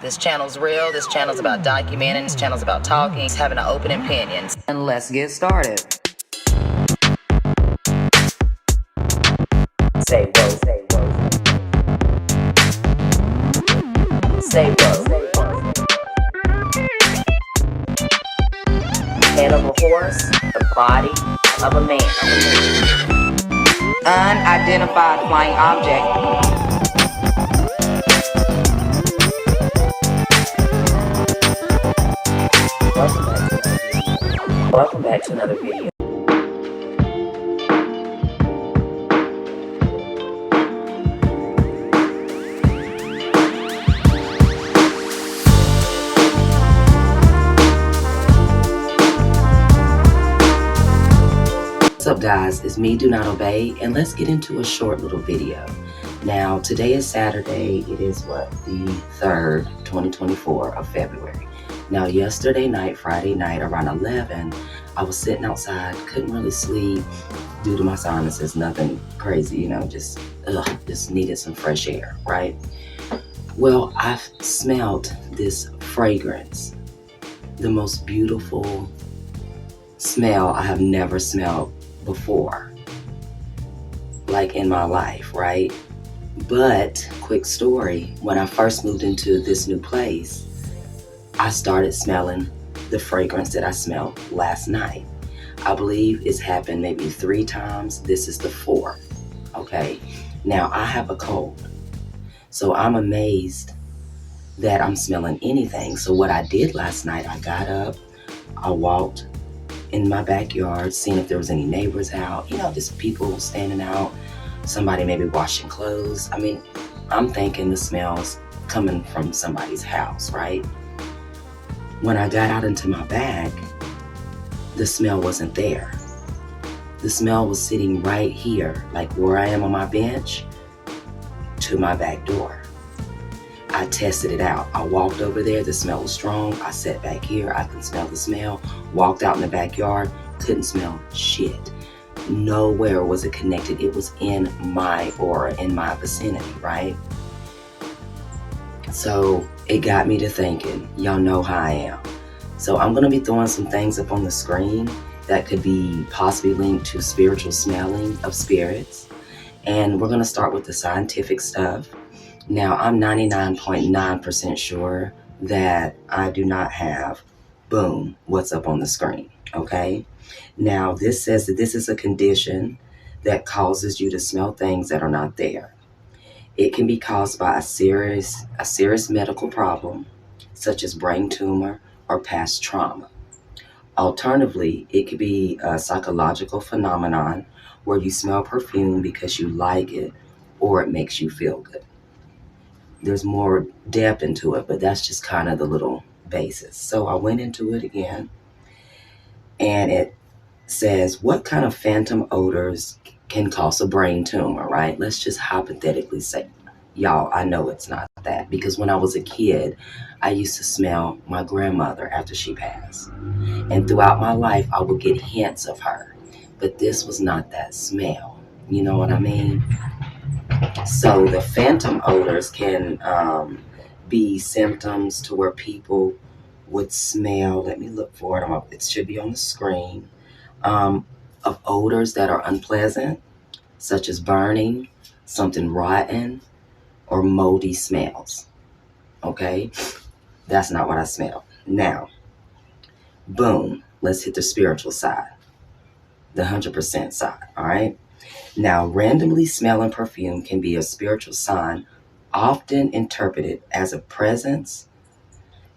This channel's real, this channel's about documenting, this channel's about talking, having an open opinion. And let's get started. Say whoa, say whoa. Say whoa. Head of a horse, the body of a man. Unidentified flying object. Welcome back to another video. What's up, guys? It's me, Do Not Obey, and let's get into a short little video. Now, today is Saturday. It is the 3rd, 2024 of February. Now, yesterday night, Friday night, around 11, I was sitting outside, couldn't really sleep due to my sinuses, nothing crazy, just needed some fresh air, right? Well, I smelled this fragrance, the most beautiful smell I have never smelled before, like in my life, right? But, quick story, when I first moved into this new place, I started smelling the fragrance that I smelled last night. I believe it's happened maybe 3 times. This is the 4th, okay? Now, I have a cold, so I'm amazed that I'm smelling anything. So what I did last night, I got up, I walked in my backyard, seeing if there was any neighbors out, just people standing out, somebody maybe washing clothes. I'm thinking the smell's coming from somebody's house, right? When I got out into my bag, the smell wasn't there. The smell was sitting right here, like where I am on my bench, to my back door. I tested it out. I walked over there, the smell was strong. I sat back here, I could smell the smell. Walked out in the backyard, couldn't smell shit. Nowhere was it connected. It was in my aura, in my vicinity, right? So it got me to thinking, y'all know how I am. So I'm going to be throwing some things up on the screen that could be possibly linked to spiritual smelling of spirits. And we're going to start with the scientific stuff. Now, I'm 99.9% sure that I do not have, boom, what's up on the screen, okay? Now, this says that this is a condition that causes you to smell things that are not there. It can be caused by a serious medical problem, such as brain tumor or past trauma. Alternatively, it could be a psychological phenomenon where you smell perfume because you like it or it makes you feel good. There's more depth into it, but that's just kind of the little basis. So I went into it again, and it says, what kind of phantom odors can cause a brain tumor, right? Let's just hypothetically say, y'all, I know it's not that, because when I was a kid, I used to smell my grandmother after she passed. And throughout my life, I would get hints of her, but this was not that smell. You know what I mean? So the phantom odors can be symptoms to where people would smell, let me look for it, it should be on the screen, of odors that are unpleasant, such as burning, something rotten, or moldy smells, okay? That's not what I smell. Now, boom, let's hit the spiritual side, the 100% side, all right? Now, randomly smelling perfume can be a spiritual sign, often interpreted as the presence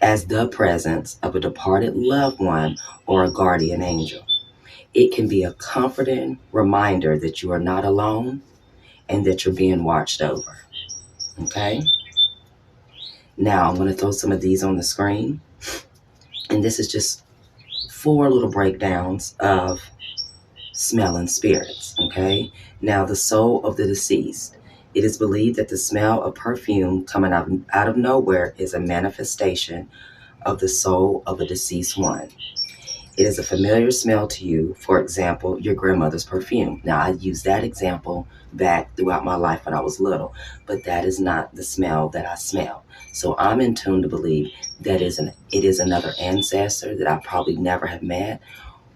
of a departed loved one or a guardian angel. It can be a comforting reminder that you are not alone and that you're being watched over, okay? Now, I'm going to throw some of these on the screen, and this is just 4 little breakdowns of smelling spirits, okay? Now, the soul of the deceased. It is believed that the smell of perfume coming out of nowhere is a manifestation of the soul of a deceased one. It is a familiar smell to you, for example, your grandmother's perfume. Now, I use that example back throughout my life when I was little, but that is not the smell that I smell. So I'm in tune to believe that it is another ancestor that I probably never have met,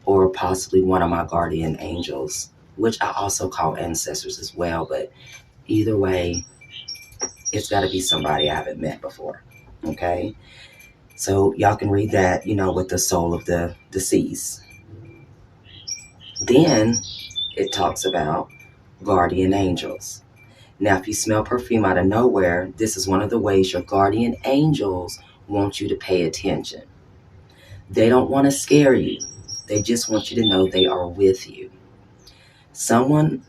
or possibly one of my guardian angels, which I also call ancestors as well. But either way, it's got to be somebody I haven't met before. Okay? So y'all can read that, with the soul of the deceased. Then it talks about guardian angels. Now, if you smell perfume out of nowhere, this is one of the ways your guardian angels want you to pay attention. They don't want to scare you. They just want you to know they are with you. Some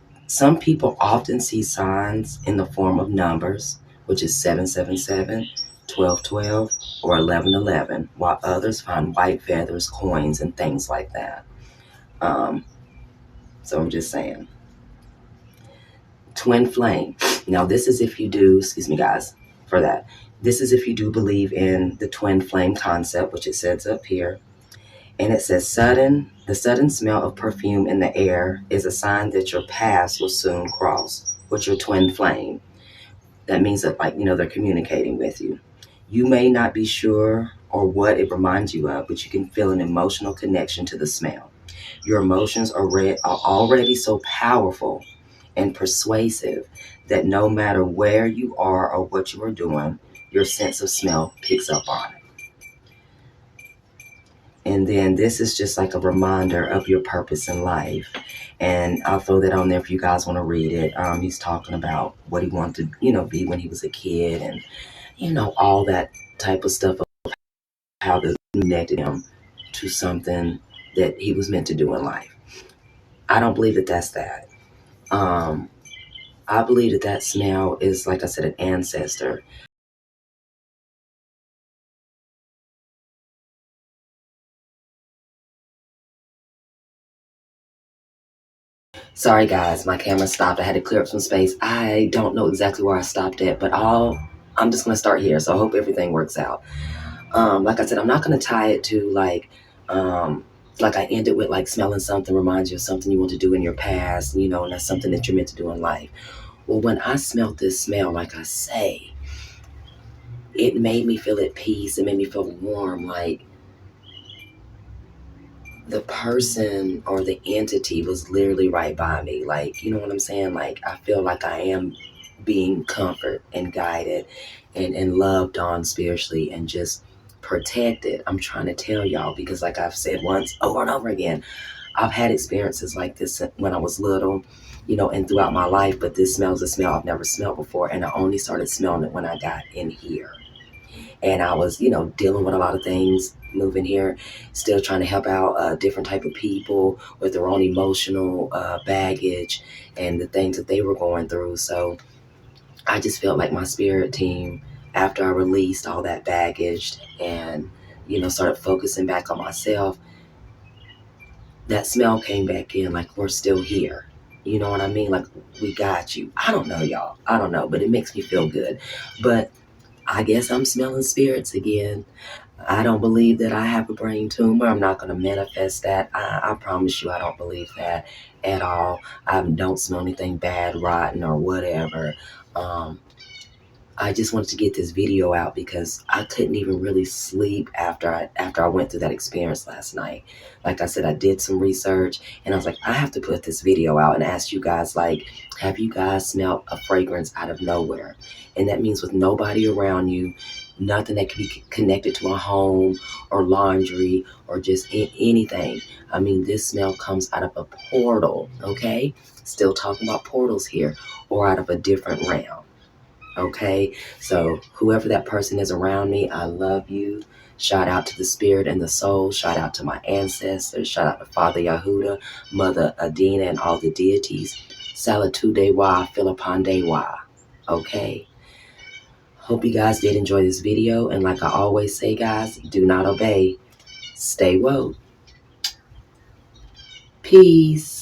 people often see signs in the form of numbers, which is 777, 1212, or 1111, while others find white feathers, coins, and things like that. So I'm just saying. Twin flame. Now, this is if you do, excuse me, guys, for that. This is if you do believe in the twin flame concept, which it says up here. And it says, the sudden smell of perfume in the air is a sign that your paths will soon cross with your twin flame. That means that, they're communicating with you. You may not be sure or what it reminds you of, but you can feel an emotional connection to the smell. Your emotions are already so powerful and persuasive that no matter where you are or what you are doing, your sense of smell picks up on it. And then this is just like a reminder of your purpose in life. And I'll throw that on there if you guys want to read it. He's talking about what he wanted to, be when he was a kid, and, all that type of stuff, of how this connected him to something that he was meant to do in life. I don't believe that that's that. I believe that smell is, like I said, an ancestor. Sorry, guys, my camera stopped. I had to clear up some space. I don't know exactly where I stopped at, but I'm just going to start here. So I hope everything works out. Like I said, I'm not going to tie it to like I ended with like smelling something reminds you of something you want to do in your past, and that's something that you're meant to do in life. Well, when I smelled this smell, like I say, it made me feel at peace. It made me feel warm. Like the person or the entity was literally right by me. Like, you know what I'm saying? Like, I feel like I am being comforted and guided and loved on spiritually and just protected. I'm trying to tell y'all, because like I've said once over and over again, I've had experiences like this when I was little, and throughout my life, but this smells a smell I've never smelled before. And I only started smelling it when I got in here. And I was, dealing with a lot of things, moving here, still trying to help out different type of people with their own emotional baggage and the things that they were going through. So I just felt like my spirit team, after I released all that baggage and, started focusing back on myself, that smell came back in, like, we're still here. You know what I mean? Like, we got you. I don't know, y'all. I don't know, but it makes me feel good. But I guess I'm smelling spirits again. I don't believe that I have a brain tumor. I'm not going to manifest that. I promise you, I don't believe that at all. I don't smell anything bad, rotten, or whatever. I just wanted to get this video out because I couldn't even really sleep after I went through that experience last night. Like I said, I did some research and I was like, I have to put this video out and ask you guys, like, have you guys smelled a fragrance out of nowhere? And that means with nobody around you, nothing that can be connected to a home or laundry or just anything. I mean, this smell comes out of a portal, okay? Still talking about portals here, or out of a different realm. Okay, so whoever that person is around me, I love you. Shout out to the spirit and the soul. Shout out to my ancestors. Shout out to Father Yahuda, Mother Adina, and all the deities. Salatude wa, Philippande wa. Okay. Hope you guys did enjoy this video. And like I always say, guys, do not obey. Stay woke. Peace.